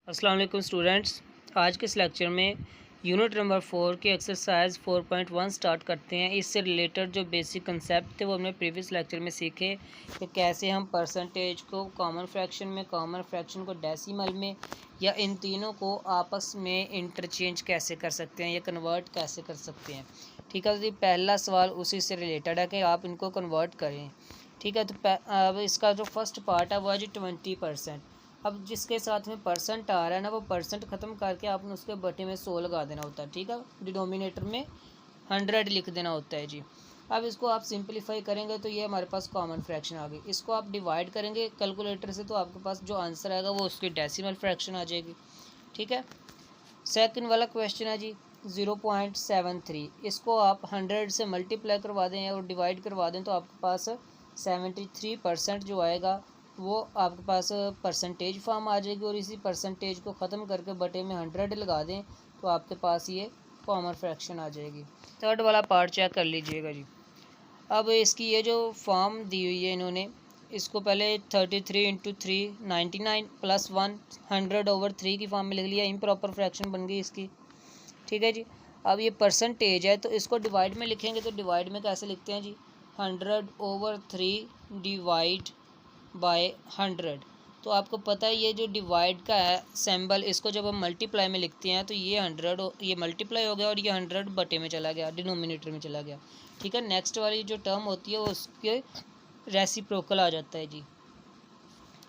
अस्सलाम वालेकुम स्टूडेंट्स। आज के इस लेक्चर में यूनिट नंबर 4 की एक्सरसाइज 4.1 स्टार्ट करते हैं। इससे रिलेटेड जो बेसिक कंसेप्ट थे वो हमने प्रीवियस लेक्चर में सीखे कि कैसे हम परसेंटेज को कॉमन फ्रैक्शन में, कॉमन फ्रैक्शन को डेसिमल में, या इन तीनों को आपस में इंटरचेंज कैसे कर सकते हैं या कन्वर्ट कैसे कर सकते हैं। ठीक है, तो पहला सवाल उसी से रिलेटेड है कि आप इनको कन्वर्ट करें। ठीक है, तो अब इसका जो फर्स्ट पार्ट है वो है जी 20%। अब जिसके साथ में परसेंट आ रहा है ना, वो परसेंट ख़त्म करके आपने उसके बटे में 100 लगा देना होता है। ठीक है, डिनोमिनेटर में 100 लिख देना होता है जी। अब इसको आप सिंपलीफाई करेंगे तो ये हमारे पास कॉमन फ्रैक्शन आ गई। इसको आप डिवाइड करेंगे कैलकुलेटर से तो आपके पास जो आंसर आएगा वो उसकी डेसिमल फ्रैक्शन आ जाएगी। ठीक है, सेकंड वाला क्वेश्चन है जी 0.73। इसको आप 100 से मल्टीप्लाई करवा दें और डिवाइड करवा दें तो आपके पास 73% जो आएगा वो आपके पास परसेंटेज फॉर्म आ जाएगी, और इसी परसेंटेज को ख़त्म करके बटे में 100 लगा दें तो आपके पास ये कॉमन फ्रैक्शन आ जाएगी। थर्ड वाला पार्ट चेक कर लीजिएगा जी। अब इसकी ये जो फॉर्म दी हुई है इन्होंने, इसको पहले 33 इंटू 3 99 प्लस 1 100/3 की फॉर्म में लिख लिया। इम्प्रॉपर फ्रैक्शन बन गई इसकी। ठीक है जी, अब ये परसेंटेज है तो इसको डिवाइड में लिखेंगे तो डिवाइड में कैसे लिखते हैं जी, 100/3 डिवाइड बाय 100। तो आपको पता है ये जो डिवाइड का है सिंबल, इसको जब हम मल्टीप्लाई में लिखते हैं तो ये 100 ये मल्टीप्लाई हो गया और ये 100 बटे में चला गया, डिनोमिनेटर में चला गया। ठीक है, नेक्स्ट वाली जो टर्म होती है वो उसके रेसिप्रोकल आ जाता है जी।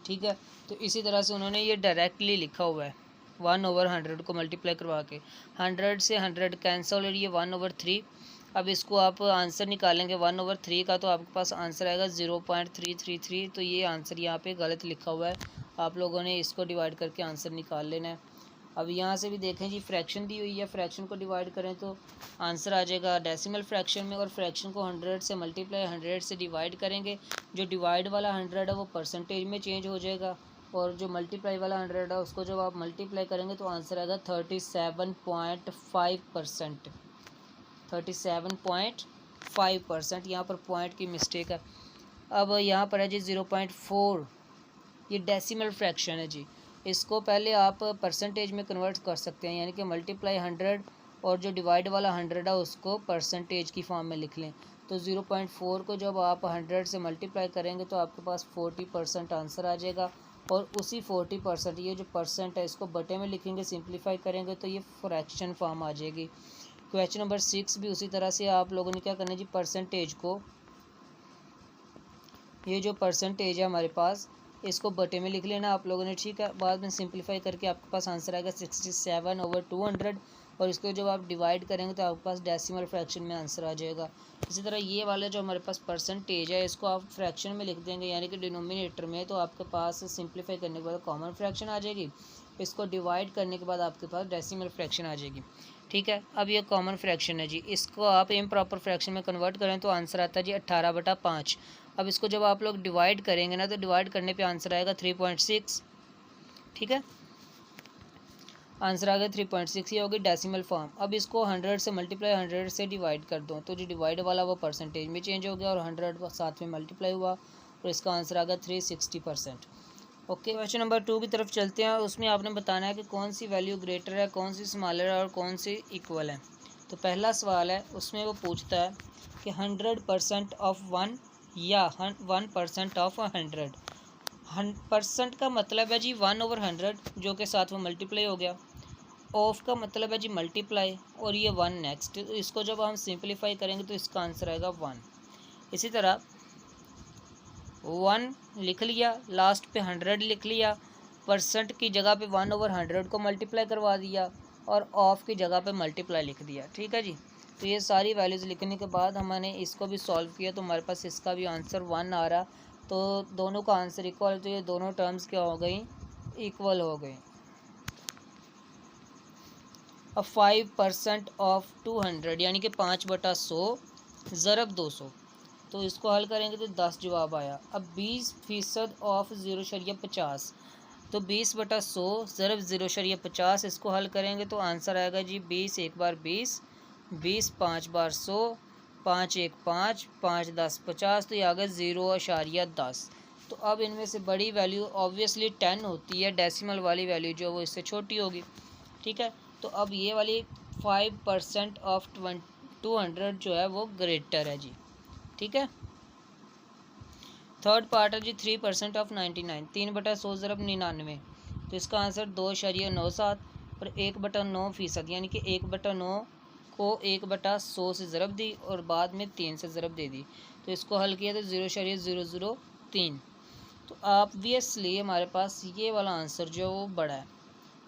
ठीक है, तो इसी तरह से उन्होंने ये डायरेक्टली लिखा हुआ है 1/100 को मल्टीप्लाई करवा के। 100 से 100 कैंसिल और ये 1/3। अब इसको आप आंसर निकालेंगे 1/3 का तो आपके पास आंसर आएगा 0.333। तो ये आंसर यहाँ पे गलत लिखा हुआ है, आप लोगों ने इसको डिवाइड करके आंसर निकाल लेना है। अब यहाँ से भी देखें जी, फ्रैक्शन दी हुई है, फ्रैक्शन को डिवाइड करें तो आंसर आ जाएगा डेसिमल फ्रैक्शन में, और फ्रैक्शन को 100 से मल्टीप्लाई 100 से डिवाइड करेंगे। जो डिवाइड वाला 100 है वो परसेंटेज में चेंज हो जाएगा, और जो मल्टीप्लाई वाला 100 है उसको जब आप मल्टीप्लाई करेंगे तो आंसर आएगा 37.5%। 37.5%, यहाँ पर पॉइंट की मिस्टेक है। अब यहाँ पर है जी 0.4, ये डेसिमल फ्रैक्शन है जी। इसको पहले आप परसेंटेज में कन्वर्ट कर सकते हैं, यानी कि मल्टीप्लाई 100 और जो डिवाइड वाला 100 है उसको परसेंटेज की फॉर्म में लिख लें। तो 0.4 को जब आप 100 से मल्टीप्लाई करेंगे तो आपके पास 40% आंसर आ जाएगा, और उसी 40% ये जो परसेंट है इसको बटे में लिखेंगे, सिंप्लीफाई करेंगे तो ये फ्रैक्शन फॉर्म आ जाएगी। क्वेश्चन नंबर 6 भी उसी तरह से आप लोगों ने क्या करना है जी, परसेंटेज को, ये जो परसेंटेज है हमारे पास इसको बटे में लिख लेना आप लोगों ने। ठीक है, बाद में सिंप्लीफाई करके आपके पास आंसर आएगा 67/200, और इसको जब आप डिवाइड करेंगे तो आपके पास डेसिमल फ्रैक्शन में आंसर आ जाएगा। इसी तरह ये वाले जो हमारे पास परसेंटेज है इसको आप फ्रैक्शन में लिख देंगे, यानी कि डिनोमिनेटर में, तो आपके पास सिंप्लीफाई करने के बाद कॉमन फ्रैक्शन आ जाएगी। इसको डिवाइड करने के बाद आपके पास डेसिमल फ्रैक्शन आ जाएगी। ठीक है, अब ये कॉमन फ्रैक्शन है जी, इसको आप इम्प्रॉपर फ्रैक्शन में कन्वर्ट करें तो आंसर आता है जी 18/5। अब इसको जब आप लोग डिवाइड करेंगे ना तो डिवाइड करने पे आंसर आएगा 3.6। ठीक है, आंसर आ गया 3.6, ये होगी डेसिमल फॉर्म। अब इसको 100 से मल्टीप्लाई 100 से डिवाइड कर दो तो जो डिवाइड वाला वो परसेंटेज में चेंज हो गया, और 100 साथ में मल्टीप्लाई हुआ और इसका आंसर आ गया 360%। ओके, क्वेश्चन नंबर 2 की तरफ चलते हैं। उसमें आपने बताना है कि कौन सी वैल्यू ग्रेटर है, कौन सी स्मॉलर है और कौन सी इक्वल है। तो पहला सवाल है, उसमें वो पूछता है कि 100% ऑफ 1 या 1% ऑफ 100। 100% का मतलब है जी 1/100 जो के साथ वो मल्टीप्लाई हो गया। ऑफ का मतलब है जी मल्टीप्लाई, और ये 1 नेक्स्ट। इसको जब हम सिंप्लीफाई करेंगे तो इसका आंसर आएगा 1। इसी तरह 1 लिख लिया, लास्ट पे 100 लिख लिया, परसेंट की जगह पे 1/100 को मल्टीप्लाई करवा दिया, और ऑफ की जगह पे मल्टीप्लाई लिख दिया। ठीक है जी, तो ये सारी वैल्यूज़ लिखने के बाद हमने इसको भी सॉल्व किया तो हमारे पास इसका भी आंसर 1 आ रहा। तो दोनों का आंसर इक्वल, तो ये दोनों टर्म्स क्या हो गई, इक्वल हो गई। अब 5% ऑफ 200 यानी कि 5/100 ज़रब 200, तो इसको हल करेंगे तो 10 जवाब आया। अब 20% ऑफ 0.50, तो 20/100 ज़रब 0.50, इसको हल करेंगे तो आंसर आएगा जी 20 1 बार 20, 20 5 बार 100, 5 1 5, 5 10 50, तो ये आ गया 0.10। तो तो अब इनमें से बड़ी वैल्यू ऑब्वियसली 10 होती है, डेसिमल वाली वैल्यू जो वो इससे छोटी होगी, ठीक है। तो अब ये वाली 5% ऑफ 200 जो है वो ग्रेटर है जी, ठीक है। थर्ड पार्ट है जी 3% ऑफ 99, 3/100 ज़रब 99, तो इसका आंसर 2.97 और 1/9% यानी कि 1/9 को 1/100 से ज़रब दी और बाद में 3 से ज़रब दे दी, तो इसको हल किया तो 0.003। तो ऑब्वियसली हमारे पास ये वाला आंसर जो वो बड़ा है,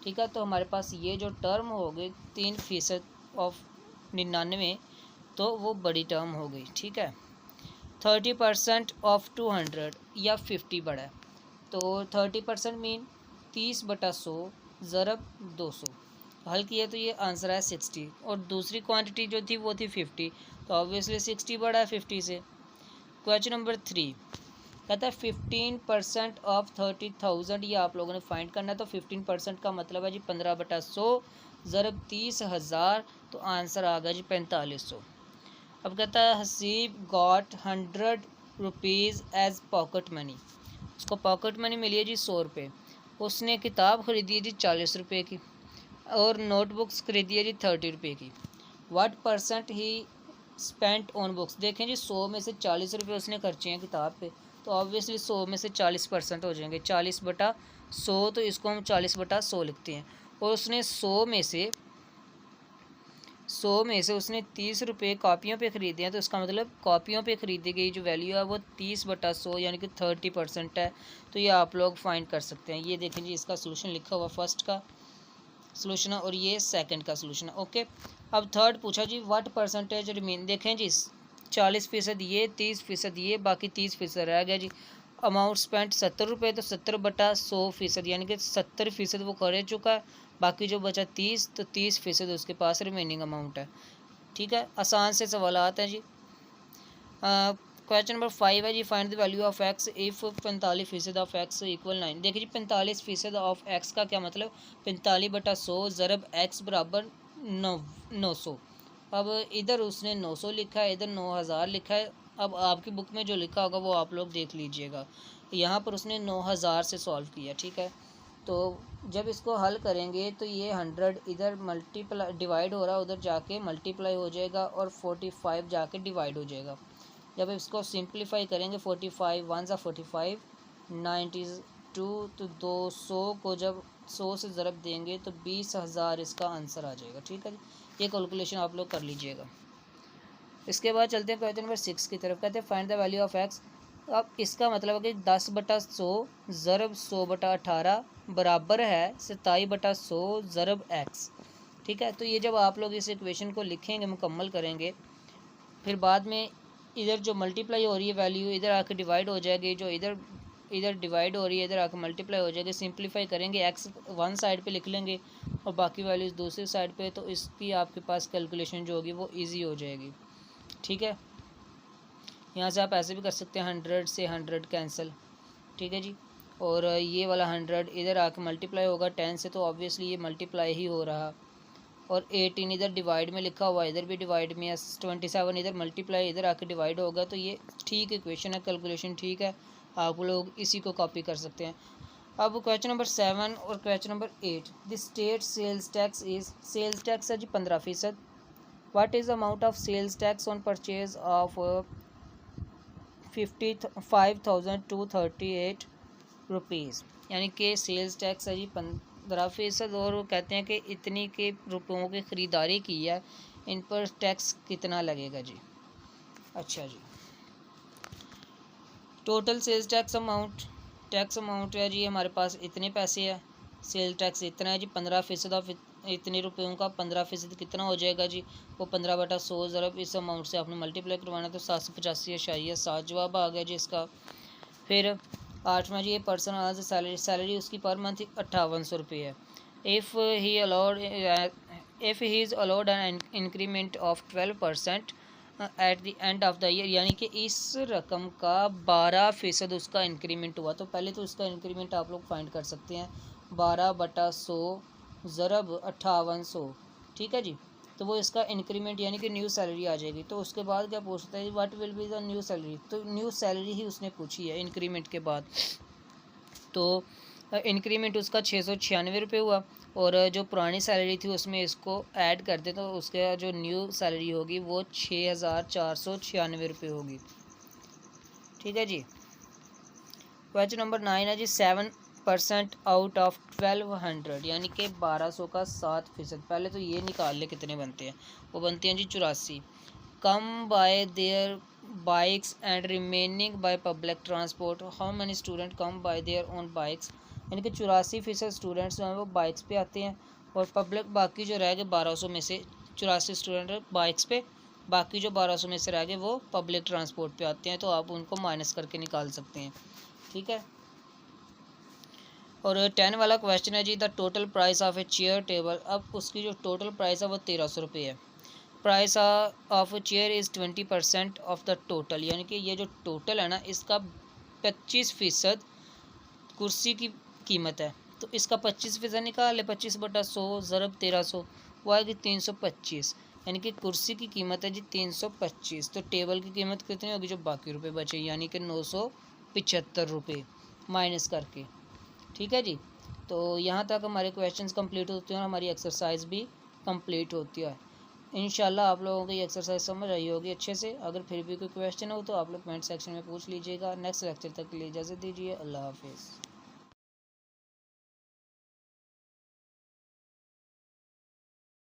ठीक है। तो हमारे पास ये जो टर्म हो गई 3% ऑफ 99, तो वो बड़ी टर्म हो गई, ठीक है। 30% ऑफ 200 या 50 बड़ा है, तो 30% मीन 30/100 ज़रब 200, हल किया तो ये आंसर है 60 और दूसरी क्वांटिटी जो थी वो थी 50, तो ऑब्वियसली 60 बड़ा है 50 से। क्वेश्चन नंबर 3 कहता है 15% ऑफ 30,000, ये आप लोगों ने फाइंड करना है। तो 15% का मतलब है जी 15/100 ज़रब 30,000, तो आंसर आ गया जी 4500। अब कहता है Haseeb got 100 rupees as pocket money, उसको पॉकेट मनी मिली है जी 100 रुपये। उसने किताब ख़रीदी है जी 40 रुपये की और नोटबुक्स खरीदी है जी 30 रुपये की। What percent he spent on books, देखें जी 100 में से 40 रुपये उसने खर्चे हैं किताब पे, तो ऑब्वियसली 100 में से 40% हो जाएंगे, 40/100, तो इसको हम 40/100 लिखते हैं। और उसने 100 में से उसने 30 रुपये कॉपियों पे ख़रीदे हैं, तो इसका मतलब कॉपियों पे ख़रीदी गई जो वैल्यू है वो 30/100 यानी कि 30% है। तो ये आप लोग फाइंड कर सकते हैं। ये देखें जी इसका सोल्यूशन लिखा हुआ फर्स्ट का सोल्यूशन है और ये सेकंड का सोल्यूशन है, ओके। अब थर्ड पूछा जी व्हाट परसेंटेज रिमेन, देखें जी 40% ये, 30% ये, बाकी 30% रह गया जी। अमाउंट स्पेंट 70 रुपये, तो 70/100% यानी कि 70% वो कर चुका है, बाकी जो बचा 30, तो 30% उसके पास रिमेनिंग अमाउंट है, ठीक है। आसान से सवाल आता है जी। क्वेश्चन नंबर 5 है जी find the value of X if 45% of X equal 9, देखिए जी 45% ऑफ एक्स का क्या मतलब, 45/100 ज़रब एक्स बराबर 900। अब इधर उसने 900 लिखा है, इधर 9000 लिखा है। अब आपकी बुक में जो लिखा होगा वो आप लोग देख लीजिएगा। यहाँ पर उसने 9000 से सॉल्व किया, ठीक है। तो जब इसको हल करेंगे तो ये 100 इधर मल्टीप्लाई डिवाइड हो रहा है, उधर जाके मल्टीप्लाई हो जाएगा और 45 जाके डिवाइड हो जाएगा। जब इसको सिंप्लीफाई करेंगे 45 1 ज़ा 45 92, तो 200 को जब 100 से ज़रब देंगे तो 20,000 इसका आंसर आ जाएगा, ठीक है जी। ये कैलकुलेशन आप लोग कर लीजिएगा। इसके बाद चलते हैं क्वेश्चन नंबर 6 की तरफ। कहते हैं find the value of x. अब इसका मतलब है कि 10/100 ज़रब 100/18 बराबर है 27/100 ज़रब एक्स, ठीक है। तो ये जब आप लोग इस इक्वेशन को लिखेंगे, मुकम्मल करेंगे, फिर बाद में इधर जो मल्टीप्लाई हो रही है वैल्यू इधर आके डिवाइड हो जाएगी, जो इधर डिवाइड हो रही है इधर आके मल्टीप्लाई हो जाएगी। सिंप्लीफाई करेंगे, एक्स वन साइड पे लिख लेंगे और बाकी वैल्यूज़ दूसरी साइड पे, तो इसकी आपके पास कैलकुलेशन जो होगी वो ईजी हो जाएगी, ठीक है। यहाँ से आप ऐसे भी कर सकते हैं 100 से 100 कैंसिल, ठीक है जी। और ये वाला 100 इधर आके मल्टीप्लाई होगा 10 से, तो ऑब्वियसली ये मल्टीप्लाई ही हो रहा। और 18 इधर डिवाइड में लिखा हुआ, इधर भी डिवाइड में है। 27 इधर मल्टीप्लाई इधर आके डिवाइड होगा, तो ये ठीक इक्वेशन है, कैलकुलेशन ठीक है। आप लोग इसी को कॉपी कर सकते हैं। अब क्वेश्चन नंबर 7 और question number 8, the state sales tax is, sales tax है जी 15%। What is amount of sales tax on purchase of 55,238 rupees, यानी कि सेल्स टैक्स है जी 15%। और वो कहते हैं कि इतनी के रुपयों की ख़रीदारी की है, इन पर टैक्स कितना लगेगा जी। अच्छा जी, टोटल सेल्स टैक्स अमाउंट है जी हमारे पास इतने पैसे है, सेल टैक्स इतना है जी 15% ऑफ इतने रुपयों का 15% कितना हो जाएगा जी, वो 15/100 ज़रब इस अमाउंट से आपने मल्टीप्लाई करवाना, तो 785.7 जवाब आ गया जी इसका। फिर 8वां जी, ये पर्सन आज सैलरी उसकी पर मंथ 5800 रुपये है। If he is allowed an increment of 12% at the end of the year, यानी कि इस रकम का 12% उसका इंक्रीमेंट हुआ। तो पहले तो उसका इंक्रीमेंट आप लोग फाइंड कर सकते हैं, 12/100 ज़रब 5800, ठीक है जी। तो वो इसका इंक्रीमेंट यानी कि न्यू सैलरी आ जाएगी। तो उसके बाद क्या पूछता है, what will be the new salary, तो न्यू सैलरी ही उसने पूछी है इंक्रीमेंट के बाद। तो इंक्रीमेंट उसका 696 रुपये हुआ, और जो पुरानी सैलरी थी उसमें इसको ऐड कर दे तो उसके जो न्यू सैलरी होगी वो 6496 रुपये होगी। ठीक है जी। क्वेश्चन नंबर 9 है जी, 7% आउट ऑफ 1200 यानी कि 1200 का 7%। पहले तो ये निकाल ले कितने बनते हैं, वो बनते हैं जी 84। Come by there bikes and remaining by public transport, how many student come by their own bikes, यानी कि 84% स्टूडेंट्स जो हैं वो बाइक्स पे आते हैं, और पब्लिक बाकी जो रह गए 1200 में से 84 स्टूडेंट बाइक्स पे, बाकी जो 1200 में से रह गए वो पब्लिक ट्रांसपोर्ट पे आते हैं। तो आप उनको माइनस करके निकाल सकते हैं। ठीक है। और 10 वाला क्वेश्चन है जी, the total price of a chair table. अब उसकी जो टोटल प्राइस है वो 1300 रुपये है। Price of chair is 20% of the total, यानी कि ये जो टोटल है ना इसका 25% कुर्सी की कीमत है। तो इसका 25% निकाल ले, 25/100 ज़रब 1300, वो आएगी 325, यानी कि कुर्सी की कीमत है जी 325। तो टेबल की कीमत कितनी होगी, जो बाकी रुपए बचे, यानी कि 975 रुपये माइनस करके। ठीक है जी। तो यहाँ तक हमारे क्वेश्चंस कंप्लीट होते हैं और हमारी एक्सरसाइज भी कंप्लीट होती है। इंशाल्लाह आप लोगों को ये एक्सरसाइज समझ आई होगी अच्छे से। अगर फिर भी कोई क्वेश्चन हो तो आप लोग कमेंट सेक्शन में पूछ लीजिएगा। नेक्स्ट लेक्चर तक के लिए इजाज़त दीजिए। अल्लाह हाफिज़।